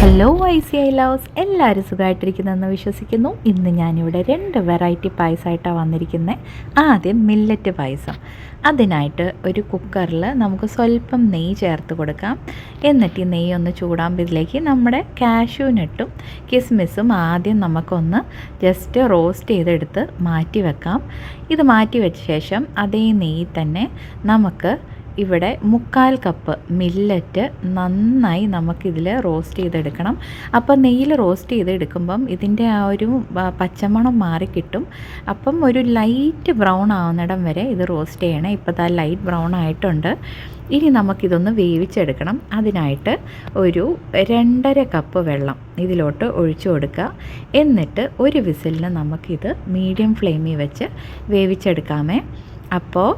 Hello ICI lovers, എല്ലാവരും സുഖമായിട്ടിരിക്കുന്നതെന്ന് വിശ്വസിക്കുന്നു. ഇന്ന് ഞാനിവിടെ 2 വെറൈറ്റി പായസമായിട്ടാണ് വന്നിരിക്കുന്നത്. ആദ്യം മില്ലറ്റ് പായസം. അതിനായിട്ട് ഒരു കുക്കറിൽ നമുക്ക് സ്വല്പം നെയ്യ് ചേർത്ത് കൊടുക്കാം. എന്നിട്ട് ഈ നെയ്യ് ഒന്ന് ചൂടാകുമ്പോൾ ഇതിലേക്ക് നമ്മുടെ കാഷ്യൂ നട്ടും കിസ്മിസും ആദ്യം നമുക്കൊന്ന് ജസ്റ്റ് റോസ്റ്റ് ചെയ്തെടുത്ത് മാറ്റി വെക്കാം. ഇത് മാറ്റി വെച്ച ശേഷം അതേ നെയ്യ് തന്നെ നമുക്ക് ഇവിടെ 1/4 കപ്പ് മില്ലറ്റ് നന്നായി നമുക്കിതിൽ റോസ്റ്റ് ചെയ്തെടുക്കണം. അപ്പോൾ നെയ്യിൽ റോസ്റ്റ് ചെയ്തെടുക്കുമ്പം ഇതിൻ്റെ ആ ഒരു പച്ചമണം മാറിക്കിട്ടും. അപ്പം ഒരു ലൈറ്റ് ബ്രൗൺ ആവുന്നിടം വരെ ഇത് റോസ്റ്റ് ചെയ്യണം. ഇപ്പോൾ ആ ലൈറ്റ് ബ്രൗൺ ആയിട്ടുണ്ട്. ഇനി നമുക്കിതൊന്ന് വേവിച്ചെടുക്കണം. അതിനായിട്ട് ഒരു 2.5 കപ്പ് വെള്ളം ഇതിലോട്ട് ഒഴിച്ചു കൊടുക്കുക. എന്നിട്ട് ഒരു വിസിലിന് നമുക്കിത് മീഡിയം ഫ്ലെയിമിൽ വെച്ച് വേവിച്ചെടുക്കാമേ. അപ്പോൾ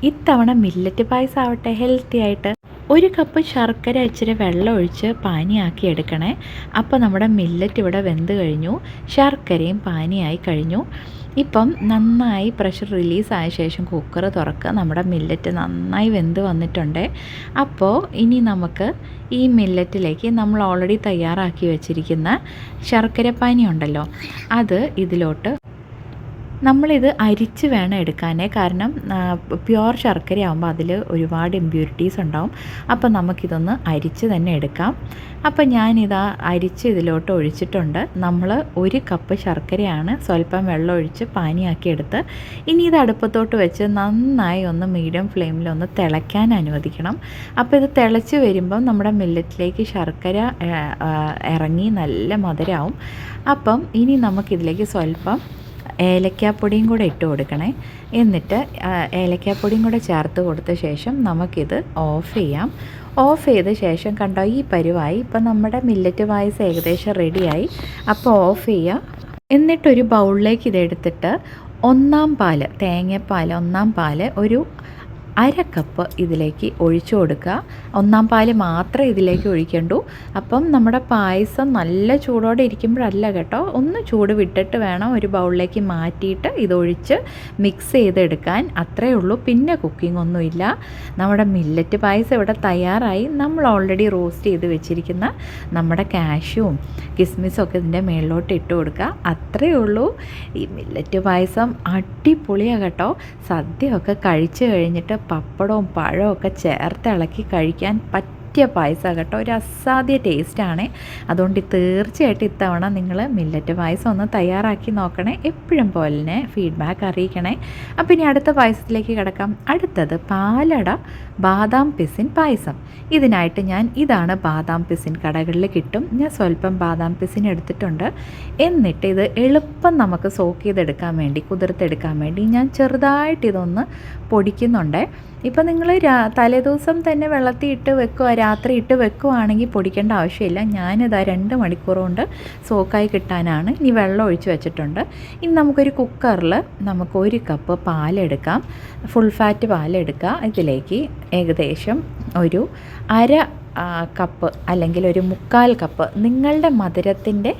ഇത്തവണ മില്ലറ്റ് പായസം ആവട്ടെ ഹെൽത്തി ആയിട്ട് 1 കപ്പ് ശർക്കര ഇച്ചിരി വെള്ളം ഒഴിച്ച് പാനിയാക്കി എടുക്കണേ. അപ്പോൾ നമ്മുടെ മില്ലറ്റ് ഇവിടെ വെന്ത് കഴിഞ്ഞു, ശർക്കരയും പാനിയായി കഴിഞ്ഞു. ഇപ്പം നന്നായി പ്രഷർ റിലീസായ ശേഷം കുക്കർ തുറക്കുക. നമ്മുടെ മില്ലറ്റ് നന്നായി വെന്ത് വന്നിട്ടുണ്ട്. അപ്പോൾ ഇനി നമുക്ക് ഈ മില്ലറ്റിലേക്ക് നമ്മൾ ഓൾറെഡി തയ്യാറാക്കി വെച്ചിരിക്കുന്ന ശർക്കര പാനി ഉണ്ടല്ലോ, അത് ഇതിലോട്ട് നമ്മളിത് അരിച്ച് വേണം എടുക്കാനേ. കാരണം പ്യുവർ ശർക്കര ആകുമ്പോൾ അതിൽ ഒരുപാട് ഇമ്പ്യൂരിറ്റീസ് ഉണ്ടാവും. അപ്പോൾ നമുക്കിതൊന്ന് അരിച്ച് തന്നെ എടുക്കാം. അപ്പോൾ ഞാനിതാ അരിച്ച് ഇതിലോട്ട് ഒഴിച്ചിട്ടുണ്ട്. നമ്മൾ 1 കപ്പ് ശർക്കരയാണ് സ്വല്പം വെള്ളം ഒഴിച്ച് പാനിയാക്കി എടുത്ത് ഇനി ഇത് അടുപ്പത്തോട്ട് വെച്ച് നന്നായി ഒന്ന് മീഡിയം ഫ്ലെയിമിൽ ഒന്ന് തിളയ്ക്കാൻ അനുവദിക്കണം. അപ്പോൾ ഇത് തിളച്ച് വരുമ്പം നമ്മുടെ മില്ലറ്റിലേക്ക് ശർക്കര ഇറങ്ങി നല്ല മധുരമാവും. അപ്പം ഇനി നമുക്കിതിലേക്ക് സ്വല്പം ഏലക്കാപ്പൊടിയും കൂടെ ഇട്ട് കൊടുക്കണേ. എന്നിട്ട് ഏലക്കാപ്പൊടിയും കൂടെ ചേർത്ത് കൊടുത്ത ശേഷം നമുക്കിത് ഓഫ് ചെയ്യാം. ഓഫ് ചെയ്ത ശേഷം കണ്ടോ ഈ പരുവായി. ഇപ്പം നമ്മുടെ മില്ലറ്റ് പായസം ഏകദേശം റെഡിയായി. അപ്പോൾ ഓഫ് ചെയ്യുക. എന്നിട്ടൊരു ബൗളിലേക്ക് ഇതെടുത്തിട്ട് 1/4 പാൽ, തേങ്ങാപ്പാൽ 1/4 പാൽ ഒരു 1/2 കപ്പ് ഇതിലേക്ക് ഒഴിച്ചു കൊടുക്കുക. 1/4 പാൽ മാത്രമേ ഇതിലേക്ക് ഒഴിക്കണ്ടൂ. അപ്പം നമ്മുടെ പായസം നല്ല ചൂടോടെ ഇരിക്കുമ്പോഴല്ല കേട്ടോ, ഒന്ന് ചൂട് വിട്ടിട്ട് വേണം ഒരു ബൗളിലേക്ക് മാറ്റിയിട്ട് ഇതൊഴിച്ച് മിക്സ് ചെയ്തെടുക്കാൻ. അത്രയേ ഉള്ളൂ. പിന്നെ കുക്കിംഗ് ഒന്നുമില്ല. നമ്മുടെ മില്ലറ്റ് പായസം ഇവിടെ തയ്യാറായി. നമ്മൾ ഓൾറെഡി റോസ്റ്റ് ചെയ്ത് വെച്ചിരിക്കുന്ന നമ്മുടെ കാഷ്യൂവും കിസ്മിസും ഒക്കെ ഇതിൻ്റെ മുകളിലോട്ട് ഇട്ട് കൊടുക്കുക. അത്രയേ ഉള്ളൂ. ഈ മില്ലറ്റ് പായസം അടിപൊളിയാണ് കേട്ടോ. സദ്യയൊക്കെ കഴിച്ച് കഴിഞ്ഞിട്ട് പപ്പടവും പഴവും ഒക്കെ ചേർത്ത് ഇളക്കി കഴിക്കാൻ പറ്റിയ പായസമാണ് കേട്ടോ. ഒരു അസാധ്യ ടേസ്റ്റാണ്. അതുകൊണ്ട് തീർച്ചയായിട്ടും ഇത്തവണ നിങ്ങൾ മില്ലറ്റ് പായസം ഒന്ന് തയ്യാറാക്കി നോക്കണേ. എപ്പോഴും പോലെ ഫീഡ്ബാക്ക് അറിയിക്കണേ. അപ്പോൾ ഇനി അടുത്ത പായസത്തിലേക്ക് കിടക്കാം. അടുത്തത് പാലട ബാദാം പിസിൻ പായസം. ഇതിനായിട്ട് ഇതാണ് ബാദാം പിസിൻ, കടകളിൽ കിട്ടും. ഞാൻ സ്വല്പം ബാദാം പിസിൻ എടുത്തിട്ടുണ്ട്. എന്നിട്ട് ഇത് എളുപ്പം നമുക്ക് സോക്ക് ചെയ്തെടുക്കാൻ വേണ്ടി, കുതിർത്തെടുക്കാൻ വേണ്ടി ഞാൻ ചെറുതായിട്ട് ഇതൊന്ന് പൊടിക്കുന്നുണ്ട്. ഇപ്പോൾ നിങ്ങൾ തലേദിവസം തന്നെ വെള്ളത്തിൽ ഇട്ട് വെക്കുക, രാത്രി ഇട്ട് വെക്കുകയാണെങ്കിൽ പൊടിക്കേണ്ട ആവശ്യമില്ല. ഞാനിതാ 2 മണിക്കൂർ കൊണ്ട് സോക്കായി കിട്ടാനാണ് ഇനി വെള്ളം ഒഴിച്ച് വെച്ചിട്ടുണ്ട്. ഇനി നമുക്കൊരു കുക്കറിൽ നമുക്ക് 1 കപ്പ് പാലെടുക്കാം. ഫുൾ ഫാറ്റ് പാലെടുക്കുക. ഇതിലേക്ക് ഏകദേശം ഒരു 1/2 കപ്പ് അല്ലെങ്കിൽ ഒരു 1/4 കപ്പ് നിങ്ങളുടെ മധുരത്തിൻ്റെ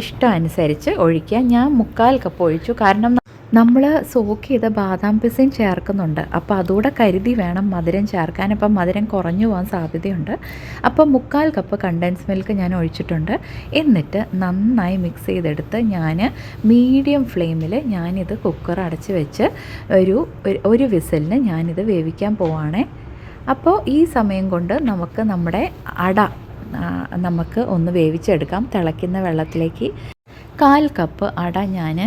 ഇഷ്ടം അനുസരിച്ച് ഒഴിക്കുക. ഞാൻ 1/4 കപ്പ് ഒഴിച്ചു. കാരണം നമ്മൾ സോക്ക് ചെയ്ത ബാദാം പിസിൻ ചേർക്കുന്നുണ്ട്. അപ്പോൾ അതുകൂടെ കരുതി വേണം മധുരം ചേർക്കാൻ. അപ്പം മധുരം കുറഞ്ഞു പോകാൻ സാധ്യതയുണ്ട്. അപ്പോൾ 1/4 കപ്പ് കണ്ടൻസ് മിൽക്ക് ഞാൻ ഒഴിച്ചിട്ടുണ്ട്. എന്നിട്ട് നന്നായി മിക്സ് ചെയ്തെടുത്ത് ഞാൻ മീഡിയം ഫ്ലെയിമിൽ ഞാനിത് കുക്കർ അടച്ച് വെച്ച് ഒരു വിസിലിന് ഞാനിത് വേവിക്കാൻ പോവുകയാണേ. അപ്പോൾ ഈ സമയം കൊണ്ട് നമുക്ക് നമ്മുടെ അട നമുക്ക് ഒന്ന് വേവിച്ചെടുക്കാം. തിളയ്ക്കുന്ന വെള്ളത്തിലേക്ക് 1/4 കപ്പ് അട ഞാൻ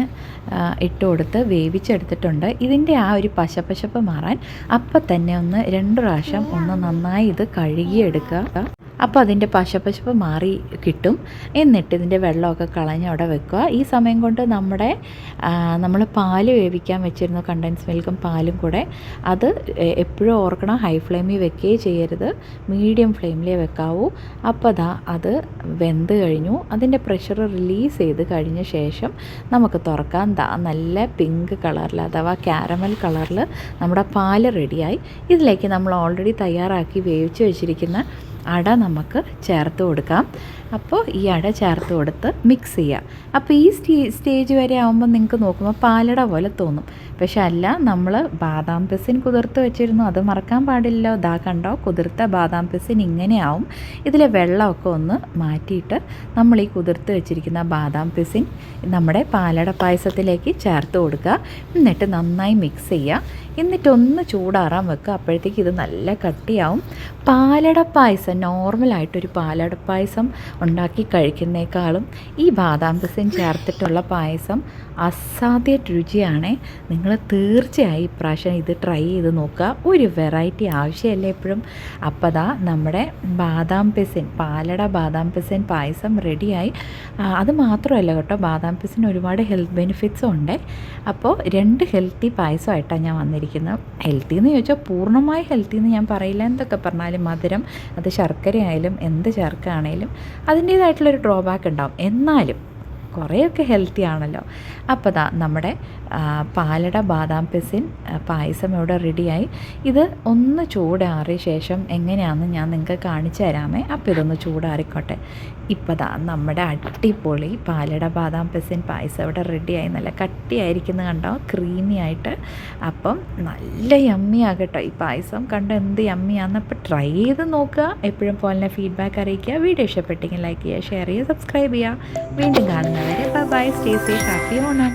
ഇട്ട് കൊടുത്ത് വേവിച്ചെടുത്തിട്ടുണ്ട്. ഇതിൻ്റെ ആ ഒരു പശപ്പശപ്പ് മാറാൻ അപ്പം തന്നെ 2 പ്രാവശ്യം നന്നായി ഇത് കഴുകിയെടുക്കുക. അപ്പോൾ അതിൻ്റെ പശപ്പശപ്പ് മാറി കിട്ടും. എന്നിട്ട് ഇതിൻ്റെ വെള്ളമൊക്കെ കളഞ്ഞ് അവിടെ വെക്കുക. ഈ സമയം കൊണ്ട് നമ്മൾ പാല് വേവിക്കാൻ വെച്ചിരുന്ന കണ്ടൻസ് മിൽക്കും പാലും കൂടെ അത് എപ്പോഴും ഓർക്കണം, ഹൈ ഫ്ലെയിമിൽ വെക്കുകയേ ചെയ്യരുത്, മീഡിയം ഫ്ലെയിമിലേ വെക്കാവൂ. അപ്പോൾ അത് വെന്ത് കഴിഞ്ഞു. അതിൻ്റെ പ്രഷർ റിലീസ് ചെയ്ത് കഴിഞ്ഞ ശേഷം നമുക്ക് തുറക്കാൻ. നല്ല പിങ്ക് കളറിൽ അഥവാ കാരമൽ കളറിൽ നമ്മുടെ പാല് റെഡിയായി. ഇതിലേക്ക് നമ്മൾ ഓൾറെഡി തയ്യാറാക്കി വേവിച്ച് വെച്ചിരിക്കുന്ന അട നമുക്ക് ചേർത്ത് കൊടുക്കാം. അപ്പോൾ ഈ അട ചേർത്ത് കൊടുത്ത് മിക്സ് ചെയ്യുക. അപ്പോൾ ഈ സ്റ്റേജ് വരെ ആകുമ്പോൾ നിങ്ങൾക്ക് നോക്കുമ്പോൾ പാലട പോലെ തോന്നും. പക്ഷെ അല്ല, നമ്മൾ ബാദാം പിസിൻ കുതിർത്ത് വെച്ചിരുന്നു, അത് മറക്കാൻ പാടില്ലല്ലോ. ഇതാ കണ്ടോ, കുതിർത്ത ബാദാം പിസിൻ ഇങ്ങനെയാവും. ഇതിലെ വെള്ളമൊക്കെ ഒന്ന് മാറ്റിയിട്ട് നമ്മൾ ഈ കുതിർത്ത് വെച്ചിരിക്കുന്ന ബാദാം പിസിൻ നമ്മുടെ പാലട പായസത്തിലേക്ക് ചേർത്ത് കൊടുക്കുക. എന്നിട്ട് നന്നായി മിക്സ് ചെയ്യുക. എന്നിട്ടൊന്ന് ചൂടാറാൻ വെക്കുക. അപ്പോഴത്തേക്ക് ഇത് നല്ല കട്ടിയാവും. പാലട പായസം, നോർമലായിട്ടൊരു പാലട പായസം ഉണ്ടാക്കി കഴിക്കുന്നേക്കാളും ഈ ബാദാം പിസിൻ ചേർത്തിട്ടുള്ള പായസം അസാധ്യ രുചിയാണ്. നിങ്ങൾ തീർച്ചയായും ഇപ്രാവശ്യം ഇത് ട്രൈ ചെയ്ത് നോക്കുക. ഒരു വെറൈറ്റി ആവശ്യമല്ലേ എപ്പോഴും. അപ്പോൾ ദാ നമ്മുടെ ബാദാം പിസിൻ, പാലട ബാദാം പിസിൻ പായസം റെഡിയായി. അത് മാത്രമല്ല കേട്ടോ, ബാദാം പിസിന് ഒരുപാട് ഹെൽത്ത് ബെനിഫിറ്റ്സും ഉണ്ട്. അപ്പോൾ 2 ഹെൽത്തി പായസമായിട്ടാണ് ഞാൻ വന്നിരിക്കുന്നത്. ഹെൽത്തി എന്ന് ചോദിച്ചാൽ പൂർണ്ണമായി ഹെൽത്തി എന്ന് ഞാൻ പറയില്ല. എന്തൊക്കെ പറഞ്ഞാലും മധുരം, അത് ശർക്കരയായാലും എന്ത് ചേർക്കുകയാണേലും അതിൻ്റേതായിട്ടുള്ളൊരു ഡ്രോബാക്ക് ഉണ്ടാവും. എന്നാലും കുറേയൊക്കെ ഹെൽത്തി ആണല്ലോ. അപ്പോൾ ദാ നമ്മുടെ പാലട ബാദാം പിസിൻ പായസം ഇവിടെ റെഡിയായി. ഇത് ഒന്ന് ചൂടാറിയ ശേഷം എങ്ങനെയാണെന്ന് ഞാൻ നിങ്ങൾക്ക് കാണിച്ചു തരാമേ. അപ്പോൾ ഇതൊന്ന് ചൂടാറിക്കോട്ടെ. ഇപ്പോൾ ദാ നമ്മുടെ അടിപൊളി പാലട ബാദാം പിസിൻ പായസം ഇവിടെ റെഡിയായി. നല്ല കട്ടിയായിരിക്കുന്നത് കണ്ടോ, ക്രീമി ആയിട്ട്. അപ്പം നല്ല യമ്മിയാകട്ടോ ഈ പായസം. കണ്ടോ എന്ത് യമ്മിയാണെന്ന്. അപ്പോൾ ട്രൈ ചെയ്ത് നോക്കുക. എപ്പോഴും പോലെ ഫീഡ്ബാക്ക് അറിയിക്കുക. വീഡിയോ ഇഷ്ടപ്പെട്ടെങ്കിൽ ലൈക്ക് ചെയ്യുക, ഷെയർ ചെയ്യുക, സബ്സ്ക്രൈബ് ചെയ്യുക. വീണ്ടും കാണുന്നവരെ bye bye. Stay safe. Happy Onam.